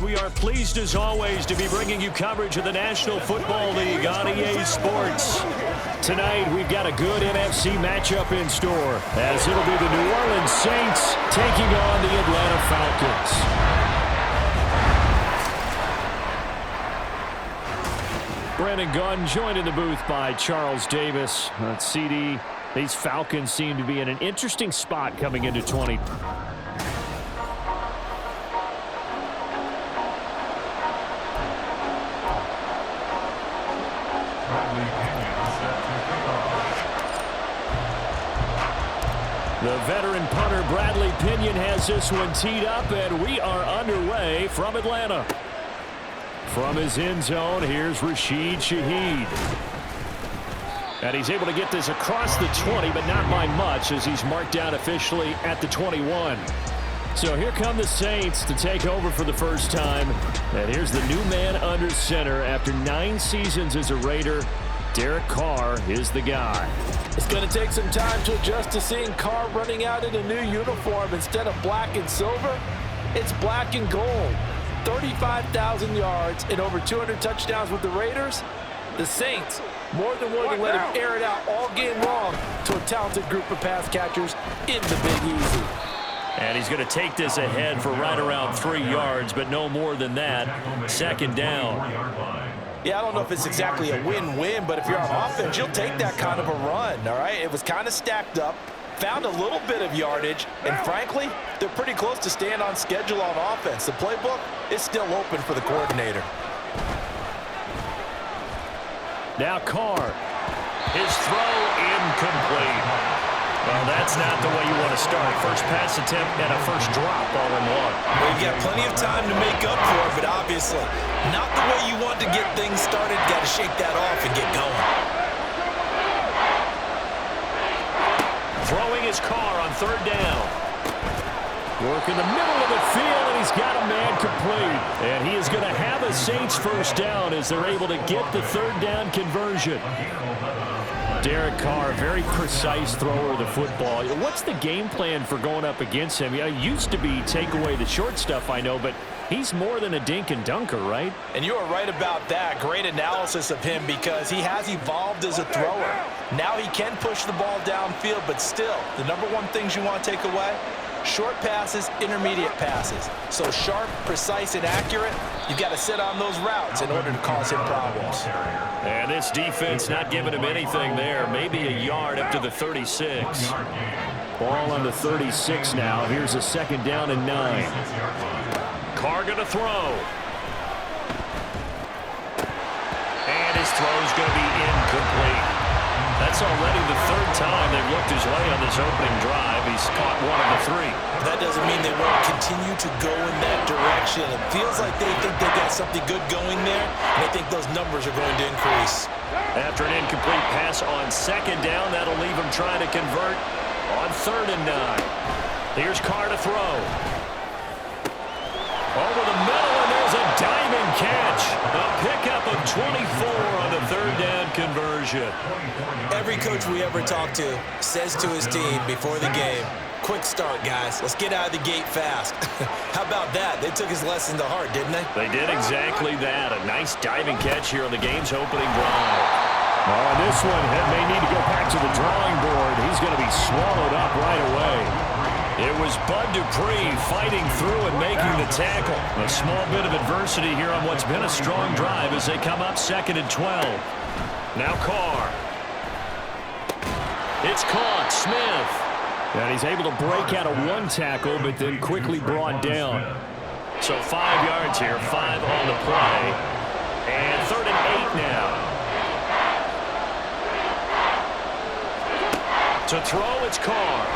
We are pleased as always to be bringing you coverage of the National Football League on EA Sports. Tonight we've got a good NFC matchup in store as it'll be the New Orleans Saints taking on the Atlanta Falcons. Brandon Gunn joined in the booth by Charles Davis. CD, these Falcons seem to be in an interesting spot coming into 20. The veteran punter Bradley Pinion has this one teed up, and we are underway from Atlanta. From his end zone, here's Rashid Shaheed. And he's able to get this across the 20, but not by much as he's marked down officially at the 21. So here come the Saints to take over for the first time. And here's the new man under center after 9 seasons as a Raider. Derek Carr is the guy. It's going to take some time to adjust to seeing Carr running out in a new uniform instead of black and silver. It's black and gold. 35,000 yards and over 200 touchdowns with the Raiders. The Saints more than willing to let him air it out all game long to a talented group of pass catchers in the Big Easy. And he's going to take this ahead for right around 3 yards, but no more than that. Second down. Yeah, I don't know if it's exactly a win-win, but if you're on offense, you'll take that kind of a run, all right? It was kind of stacked up, found a little bit of yardage, and frankly, they're pretty close to staying on schedule on offense. The playbook is still open for the coordinator. Now Carr. His throw incomplete. Well, that's not the way you want to start. First pass attempt and a first drop all in one. Well, you've got plenty of time to make up for it, but obviously not the way you want to get things started. Got to shake that off and get going. Throwing his Carr on third down. Work in the middle of the field, and he's got a man complete. And he is going to have a Saints first down as they're able to get the third down conversion. Derek Carr, very precise thrower of the football. What's the game plan for going up against him? Yeah, it used to be take away the short stuff, I know, but he's more than a dink and dunker, right? And you are right about that. Great analysis of him because he has evolved as a thrower. Now he can push the ball downfield, but still, the number one things you want to take away, short passes, intermediate passes. So sharp, precise, and accurate, you've got to sit on those routes in order to cause him problems. And this defense not giving him anything there. Maybe a yard up to the 36. Ball on the 36 now. Here's a second down and 9. Carr going to throw. And his throw's going to be incomplete. That's already the third time they've looked his way on this opening drive. He's caught one of the 3. That doesn't mean they won't continue to go in that direction. It feels like they think they got something good going there, and I think those numbers are going to increase. After an incomplete pass on second down, that'll leave him trying to convert on third and 9. Here's Carr to throw. Over the middle, and there's a diving catch. A pickup of 24 on the third down conversion. Every coach we ever talk to says to his team before the game, quick start, guys. Let's get out of the gate fast. How about that? They took his lesson to heart, didn't they? They did exactly that. A nice diving catch here on the game's opening drive. Oh, and this one may need to go back to the drawing board. He's going to be swallowed up right away. It was Bud Dupree fighting through and making the tackle. A small bit of adversity here on what's been a strong drive as they come up second and 12. Now Carr. It's caught. Smith. And he's able to break out of one tackle, but then quickly brought down. So 5 yards here, 5 on the play. And third and 8 now. To throw, it's Carr.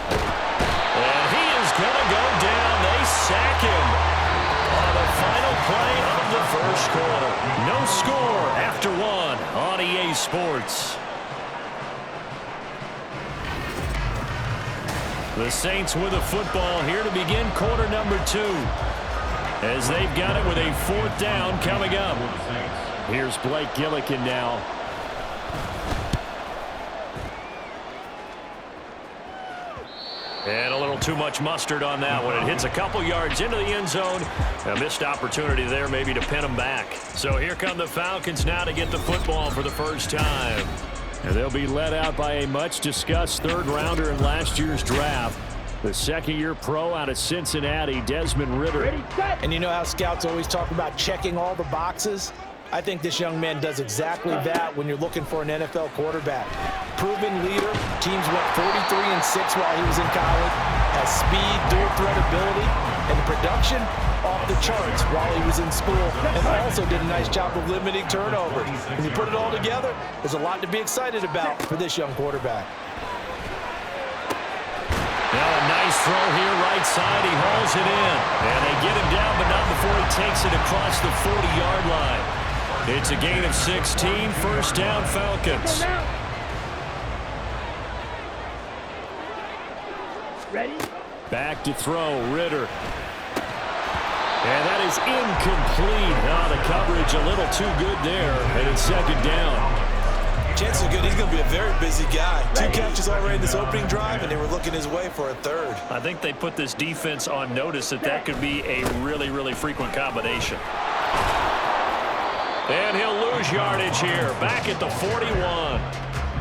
And he is going to go down. They sack him on the final play of the first quarter. No score after 1 on EA Sports. The Saints with a football here to begin quarter number 2. As they've got it with a fourth down coming up. Here's Blake Gillikin now. And a little too much mustard on that one. It hits a couple yards into the end zone. A missed opportunity there maybe to pin them back. So here come the Falcons now to get the football for the first time. And they'll be led out by a much-discussed third-rounder in last year's draft. The second-year pro out of Cincinnati, Desmond Ridder. And you know how scouts always talk about checking all the boxes? I think this young man does exactly that when you're looking for an NFL quarterback. Proven leader. Teams went 43-6 while he was in college. Has speed, dual threat ability, and production off the charts while he was in school. And also did a nice job of limiting turnovers. When you put it all together, there's a lot to be excited about for this young quarterback. Now a nice throw here, right side. He hauls it in. And they get him down, but not before he takes it across the 40-yard line. It's a gain of 16, first down Falcons. Ready? Back to throw, Ridder. And that is incomplete. Oh, the coverage a little too good there, and it's second down. Chances are good he's going to be a very busy guy. 2 catches already in this opening drive, and they were looking his way for a third. I think they put this defense on notice that could be a really, really frequent combination. And he'll lose yardage here, back at the 41.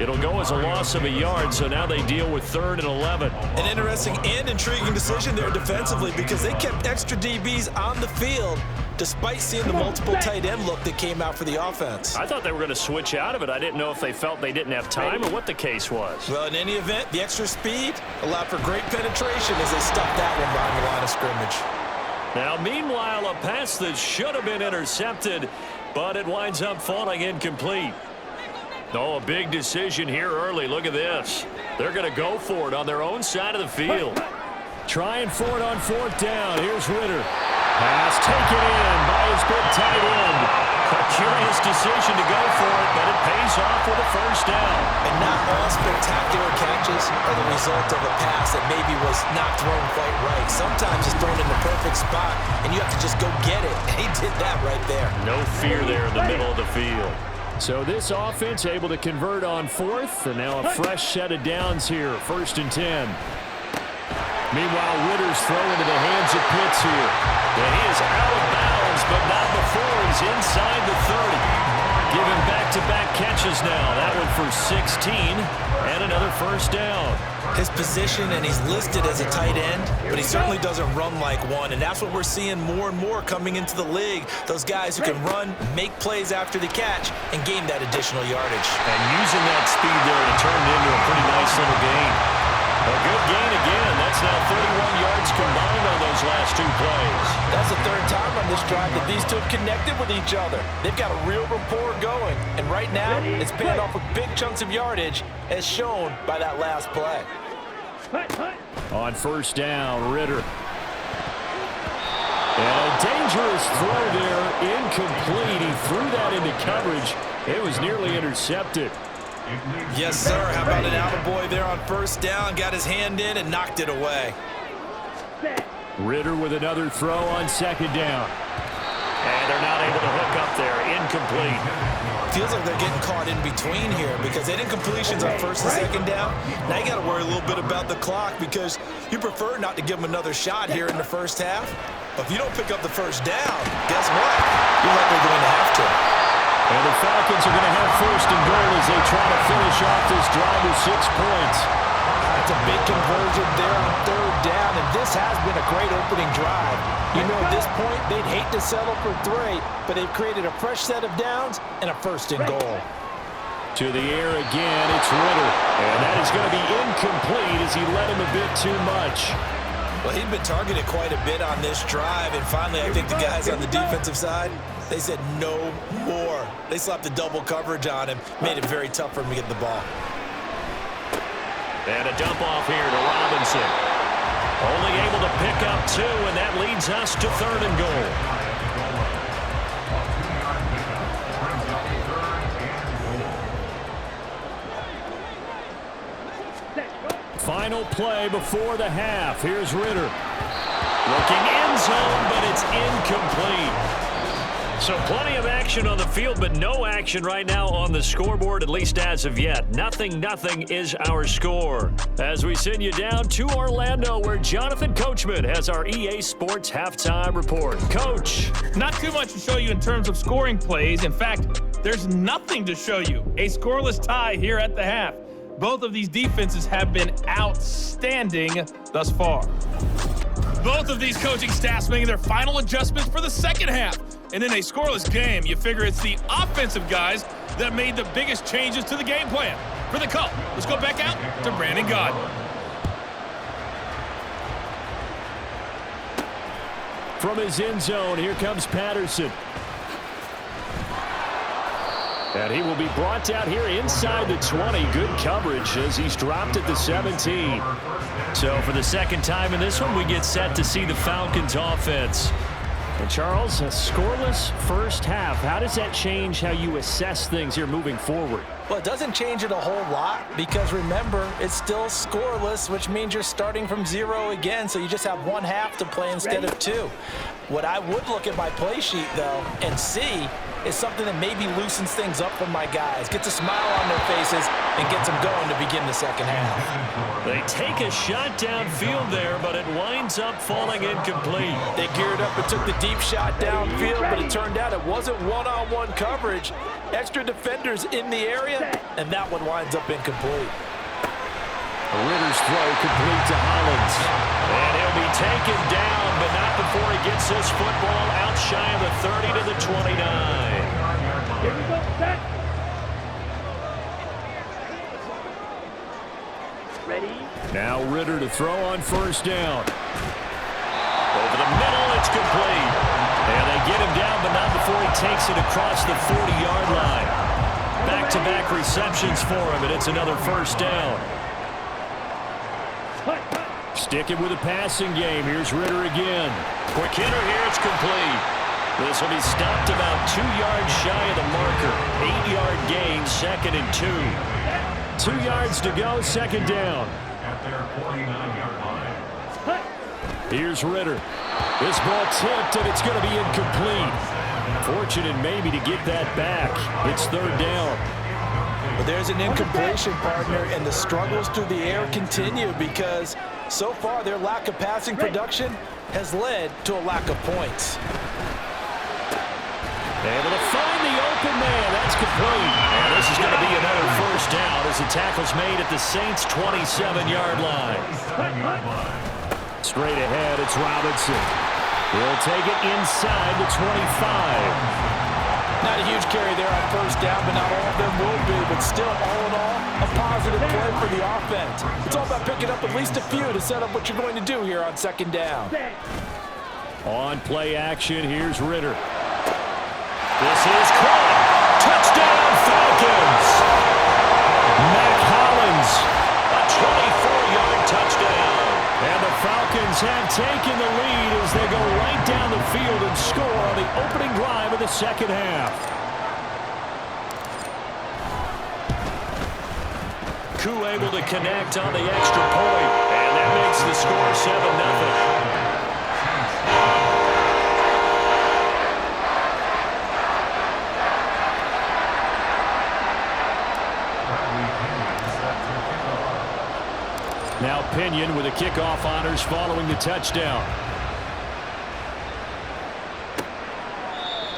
It'll go as a loss of a yard, so now they deal with 3rd and 11. An interesting and intriguing decision there defensively because they kept extra DBs on the field despite seeing the multiple tight end look that came out for the offense. I thought they were going to switch out of it. I didn't know if they felt they didn't have time or what the case was. Well, in any event, the extra speed allowed for great penetration as they stuffed that one behind the line of scrimmage. Now, meanwhile, a pass that should have been intercepted, but it winds up falling incomplete. Oh, a big decision here early. Look at this. They're going to go for it on their own side of the field. Trying for it on 4th down. Here's Ridder. Pass taken in by his big tight end. A curious decision to go for it, but it pays off with a first down. And not all spectacular catches are the result of a pass that maybe was not thrown quite right. Sometimes it's thrown in the perfect spot, and you have to just go get it. And he did that right there. No fear there in the middle of the field. So this offense able to convert on 4th, and now a fresh set of downs here, 1st and 10. Meanwhile, Ridder's throw into the hands of Pitts here. And he is out of bounds, but not before he's inside the 30. Giving back-to-back catches now. That one for 16 and another first down. His position, and he's listed as a tight end, but he certainly doesn't run like one, and that's what we're seeing more and more coming into the league. Those guys who can run, make plays after the catch, and gain that additional yardage. And using that speed there to turn it into a pretty nice little gain. A good gain again. That's now 31 yards combined on those last 2 plays. That's the 3rd time on this drive that these two have connected with each other. They've got a real rapport going. And right now, it's paying off with big chunks of yardage, as shown by that last play. On 1st down, Ridder. And a dangerous throw there, incomplete. He threw that into coverage. It was nearly intercepted. Yes, sir. How about an attaboy there on 1st down? Got his hand in and knocked it away. Ridder with another throw on 2nd down. And they're not able to hook up there. Incomplete. Feels like they're getting caught in between here because they did incompletions on 1st and 2nd down. Now you got to worry a little bit about the clock because you prefer not to give them another shot here in the 1st half. But if you don't pick up the 1st down, guess what? You're likely going to have to. And the Falcons are going to have 1st and goal as they try to finish off this drive with 6 points. That's a big conversion there on 3rd down, and this has been a great opening drive. You know, at this point, they'd hate to settle for 3, but they've created a fresh set of downs and a 1st and goal. To the air again, it's Ridder. And that is going to be incomplete as he led him a bit too much. Well, he'd been targeted quite a bit on this drive, and finally I think the guys on the defensive side, they said no more. They slapped the double coverage on him, made it very tough for him to get the ball. And a dump off here to Robinson. Only able to pick up 2, and that leads us to 3rd and goal. Final play before the half. Here's Ridder. Looking end zone, but it's incomplete. So plenty of action on the field, but no action right now on the scoreboard, at least as of yet. 0-0 is our score. As we send you down to Orlando, where Jonathan Coachman has our EA Sports halftime report. Coach. Not too much to show you in terms of scoring plays. In fact, there's nothing to show you. A scoreless tie here at the half. Both of these defenses have been outstanding thus far. Both of these coaching staffs making their final adjustments for the second half. And in a scoreless game, you figure it's the offensive guys that made the biggest changes to the game plan. For the call, let's go back out to Brandon Godwin. From his end zone, here comes Patterson. And he will be brought down here inside the 20. Good coverage as he's dropped at the 17. So for the second time in this one, we get set to see the Falcons offense. And Charles, a scoreless first half. How does that change how you assess things here moving forward? Well, it doesn't change it a whole lot because, remember, it's still scoreless, which means you're starting from 0 again, so you just have one half to play instead of 2. What I would look at my play sheet, though, and see is something that maybe loosens things up for my guys, gets a smile on their faces, and gets them going to begin the second half. They take a shot downfield there, but it winds up falling incomplete. They geared up and took the deep shot downfield, but it turned out it wasn't one-on-one coverage. Extra defenders in the area, and that one winds up incomplete. Ritter's throw complete to Hollins. And he'll be taken down, but not before he gets this football out shy of the 30 to the 29. Here we go, set. Ready? Now Ritter to throw on first down. Over the middle, it's complete. And they get him down, but not before he takes it across the 40-yard line. Back-to-back receptions for him, and it's another first down. Sticking with the passing game. Here's Ritter again. Quick hitter here. It's complete. This will be stopped about 2 yards shy of the marker. 8-yard gain, 2nd and 2. 2 yards to go, second down. At their 49-yard line. Here's Ritter. This ball tipped, and it's going to be incomplete. Fortunate maybe to get that back. It's third down. But there's an incompletion, partner, and the struggles through the air continue because so far their lack of passing production has led to a lack of points. Able to find the open man. That's complete. And this is going to be another first down as the tackle's made at the Saints' 27-yard line. Straight ahead, it's Robinson. He'll take it inside the 25. Not a huge carry there on first down, but not all of them will be. But still, all in all, a positive play for the offense. It's all about picking up at least a few to set up what you're going to do here on second down. On play action, here's Ritter. This is caught. Touchdown, Falcons. Mac Hollins, a 24-yard touchdown. And the Falcons have taken the lead as they go right down the field and score on the opening drive of the second half. Koo able to connect on the extra point, and that makes the score 7-0. Now Pinion with the kickoff honors following the touchdown.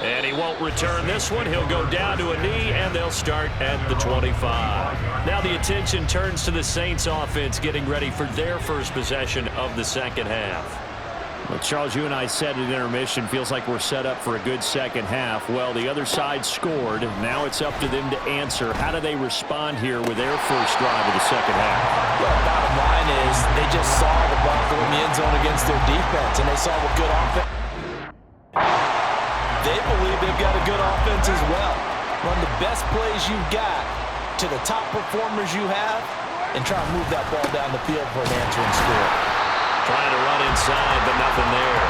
And he won't return this one. He'll go down to a knee, and they'll start at the 25. Now the attention turns to the Saints offense getting ready for their first possession of the second half. Well, Charles, you and I said at intermission, feels like we're set up for a good second half. Well, the other side scored. Now it's up to them to answer. How do they respond here with their first drive of the second half? Well, bottom line is they just saw the ball go in the end zone against their defense, and they saw what good offense. They believe they've got a good offense as well. Run the best plays you've got to the top performers you have, and try and move that ball down the field for an answering score. Trying to run inside, but nothing there.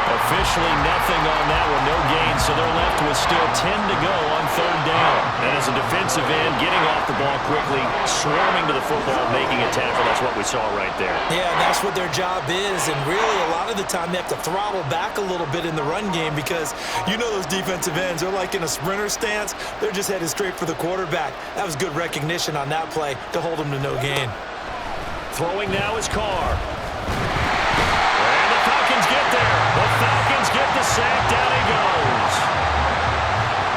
Officially nothing on that one, no gain, so they're left with still 10 to go on third down. And as a defensive end, getting off the ball quickly, swarming to the football, making a tackle, that's what we saw right there. Yeah, that's what their job is, and really a lot lot of the time they have to throttle back a little bit in the run game because you know those defensive ends, they're like in a sprinter stance. They're just headed straight for the quarterback. That was good recognition on that play to hold them to no gain. Throwing now is Carr. And the Falcons get there. The Falcons get the sack. Down he goes.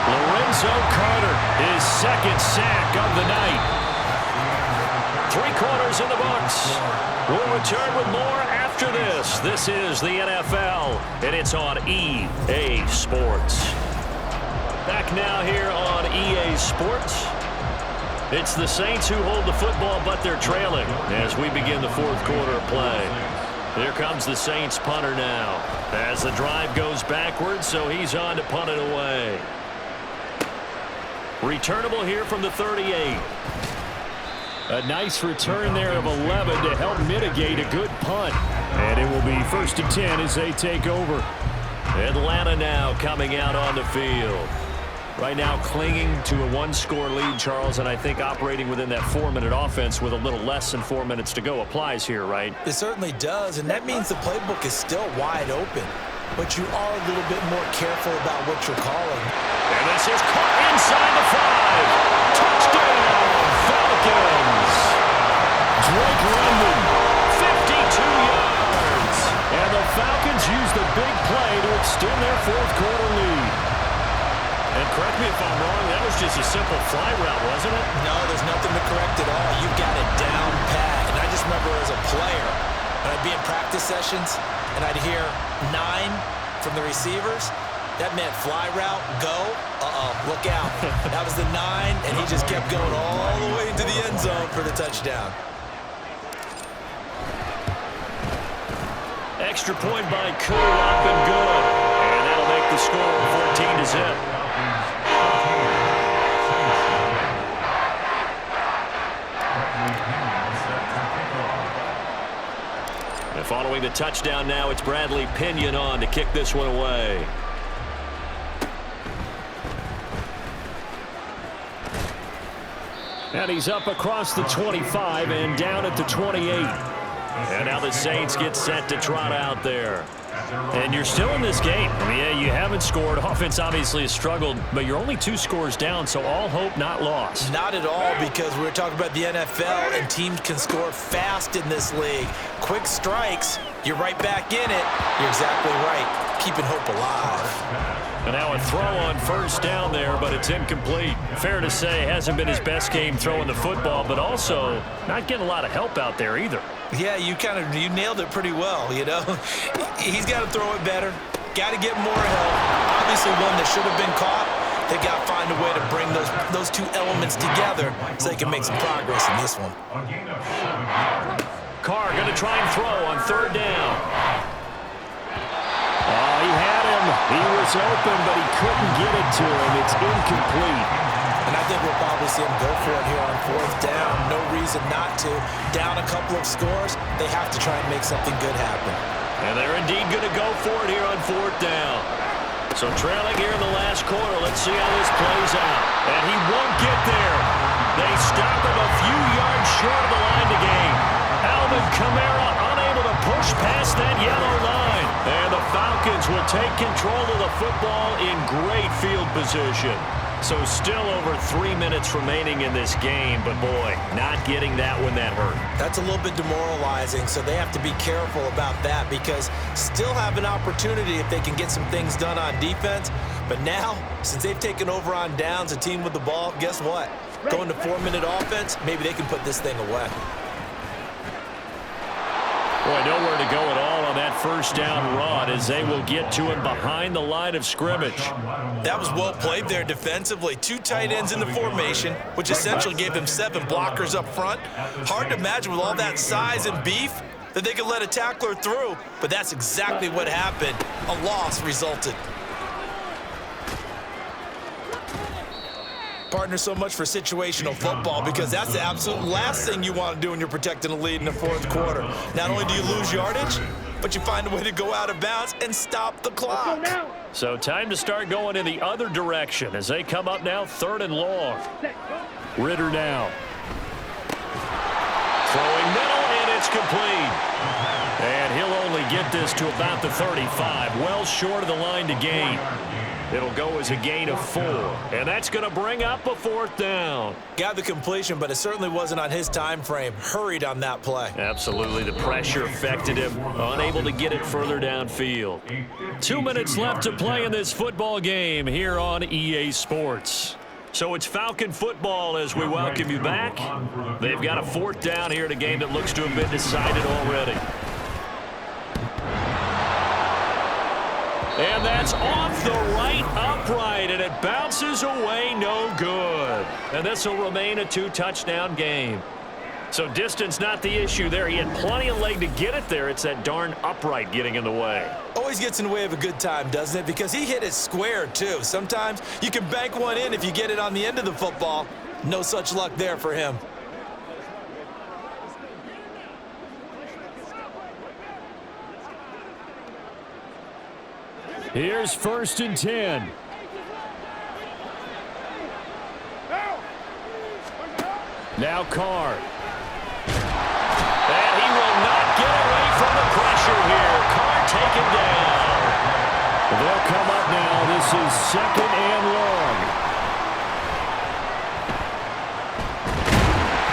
Lorenzo Carter, his second sack of the night. 3 quarters in the books. We'll return with more after this. This is the NFL, and it's on EA Sports. Back now here on EA Sports. It's the Saints who hold the football, but they're trailing as we begin the 4th quarter of play. Here comes the Saints punter now as the drive goes backwards, so he's on to punt it away. Returnable here from the 38. A nice return there of 11 to help mitigate a good punt. And it will be 1st and 10 as they take over. Atlanta now coming out on the field. Right now clinging to a 1-score lead, Charles, and I think operating within that 4-minute offense with a little less than 4 minutes to go applies here, right? It certainly does, and that means the playbook is still wide open. But you are a little bit more careful about what you're calling. And this is caught inside the 5. Touchdown, Falcons. Drake London, 52 yards. And the Falcons use the big play to extend their 4th quarter lead. And correct me if I'm wrong, that was just a simple fly route, wasn't it? No, there's nothing to correct at all. You've got it down pat. And I just remember as a player, when I'd be in practice sessions and I'd hear 9 from the receivers, that meant fly route, go, look out. That was the 9, and he just kept going all the way into the end zone for the touchdown. Extra point by Koo, up and good. And that'll make the score 14-0. And following the touchdown now, it's Bradley Pinion on to kick this one away. And he's up across the 25 and down at the 28. And now the Saints get set to trot out there. And you're still in this game. I mean, yeah, you haven't scored. Offense obviously has struggled, but you're only 2 scores down, so all hope not lost. Not at all, because we were talking about the NFL, and teams can score fast in this league. Quick strikes, you're right back in it. You're exactly right. Keeping hope alive. And now a throw on 1st down there, but it's incomplete. Fair to say, hasn't been his best game throwing the football, but also not getting a lot of help out there either. Yeah, you nailed it pretty well, you know. He's got to throw it better. Got to get more help. Obviously one that should have been caught. They got to find a way to bring those 2 elements together so they can make some progress in this one. Carr going to try and throw on 3rd down. Oh, he had him. He was open, but he couldn't get it to him. It's incomplete. And I think we'll probably see him go for it here on 4th down. No reason not to. Down a couple of scores, they have to try and make something good happen. And they're indeed going to go for it here on 4th down. So trailing here in the last quarter, let's see how this plays out. And he won't get there. They stop him a few yards short of the line to gain. Alvin Kamara unable to push past that yellow line. And the Falcons will take control of the football in great field position. So still over 3 minutes remaining in this game, but boy, not getting that one that hurt. That's a little bit demoralizing, so they have to be careful about that because still have an opportunity if they can get some things done on defense. But now, since they've taken over on downs, a team with the ball, guess what? Going to 4-minute offense, maybe they can put this thing away. Boy, nowhere to go at all on that 1st down run as they will get to him behind the line of scrimmage. That was well played there defensively. 2 tight ends in the formation, which essentially gave them 7 blockers up front. Hard to imagine with all that size and beef that they could let a tackler through, but that's exactly what happened. A loss resulted. Partner, so much for situational football because that's the absolute last thing you want to do when you're protecting a lead in the 4th quarter. Not only do you lose yardage, but you find a way to go out of bounds and stop the clock. So time to start going in the other direction as they come up now 3rd and long. Ritter now. Throwing middle, and it's complete. And he'll only get get this to about the 35, well short of the line to gain. It'll go as a gain of 4, and that's going to bring up a 4th down. Got the completion, but it certainly wasn't on his time frame. Hurried on that play. Absolutely, the pressure affected him, unable to get it further downfield. 2 minutes left to play in this football game here on EA Sports. So it's Falcon football as we welcome you back. They've got a 4th down here in a game that looks to have been decided already. And that's off the right upright, and it bounces away no good. And this will remain a 2-touchdown game. So distance not the issue there. He had plenty of leg to get it there. It's that darn upright getting in the way. Always gets in the way of a good time, doesn't it? Because he hit it square, too. Sometimes you can bank one in if you get it on the end of the football. No such luck there for him. Here's 1st and 10. Now Carr. And he will not get away from the pressure here. Carr taken down. They'll come up now. This is 2nd and long.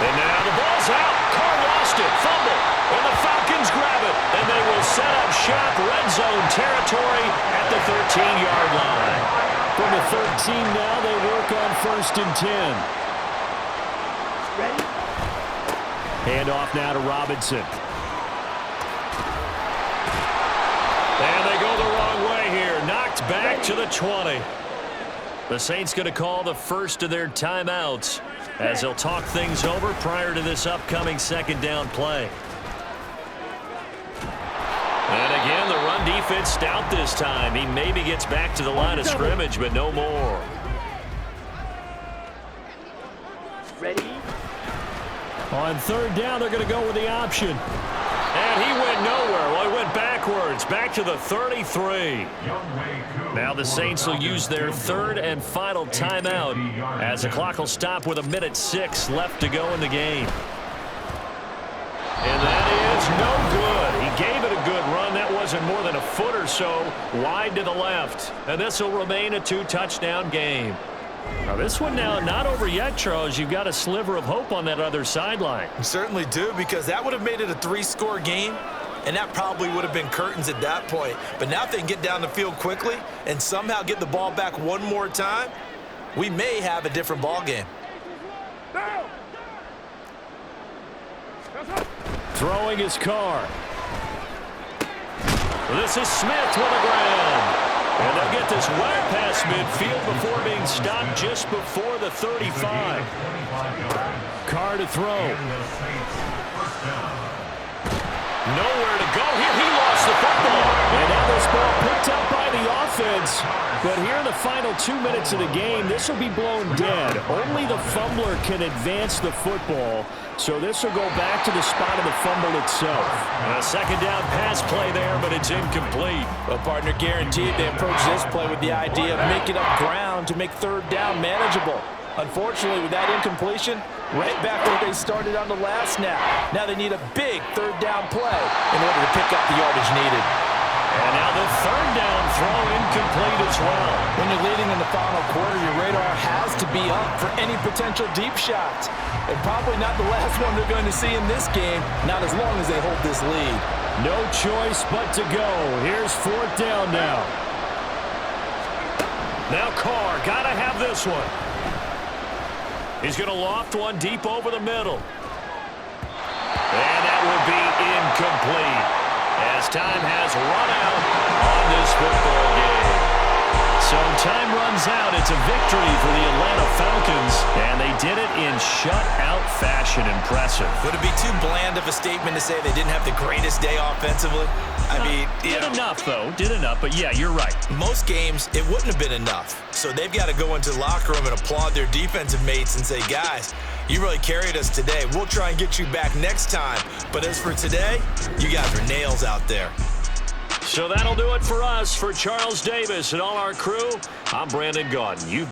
And now the ball's out. Carr lost it. Fumble. And the Falcons grab it. And they will set up shop red zone territory at the 13-yard line. From the 13 now, they work on 1st and 10. Handoff now to Robinson. And they go the wrong way here. Knocked back to the 20. The Saints going to call the first of their timeouts as they'll talk things over prior to this upcoming 2nd down play. And again, the run defense stout this time. He maybe gets back to the line of scrimmage, but no more. Ready? On 3rd down, they're going to go with the option. And he went nowhere. Well, he went backwards, back to the 33. Now the Saints will use their 3rd and final timeout as the clock will stop with 1:06 left to go in the game. And that is no good. He gave it a good run. That wasn't more than a foot or so wide to the left. And this will remain a 2-touchdown game. Now this one now not over yet, Charles. You've got a sliver of hope on that other sideline. You certainly do, because that would have made it a 3-score game, and that probably would have been curtains at that point. But now if they can get down the field quickly and somehow get the ball back one more time, we may have a different ball game. Throwing his Carr. This is Smith with the ground. And they'll get this well past midfield before being stopped just before the 35. Carr to throw. Nowhere to go here. He lost the football. And now this ball picked up by the offense. But here in the final 2 minutes of the game, this will be blown dead. Only the fumbler can advance the football. So this will go back to the spot of the fumble itself. A 2nd down pass play there, but it's incomplete. Well, partner, guaranteed they approach this play with the idea of making up ground to make 3rd down manageable. Unfortunately, with that incompletion, right back where they started on the last snap. Now they need a big 3rd down play in order to pick up the yardage needed. And now the 3rd down throw incomplete as well. When you're leading in the final quarter, your radar has to be up for any potential deep shots. And probably not the last one they're going to see in this game, not as long as they hold this lead. No choice but to go. Here's 4th down now. Now Carr, gotta have this one. He's going to loft one deep over the middle. And that will be incomplete as time has run out on this football game. So time runs out. It's a victory for the Atlanta Falcons, and they did it in shutout fashion. Impressive. Would it be too bland of a statement to say they didn't have the greatest day offensively? I mean, did enough, though. Did enough, but yeah, you're right. Most games, it wouldn't have been enough. So they've got to go into the locker room and applaud their defensive mates and say, guys, you really carried us today. We'll try and get you back next time. But as for today, you guys are nails out there. So that'll do it for us. For Charles Davis and all our crew, I'm Brandon Gaudin.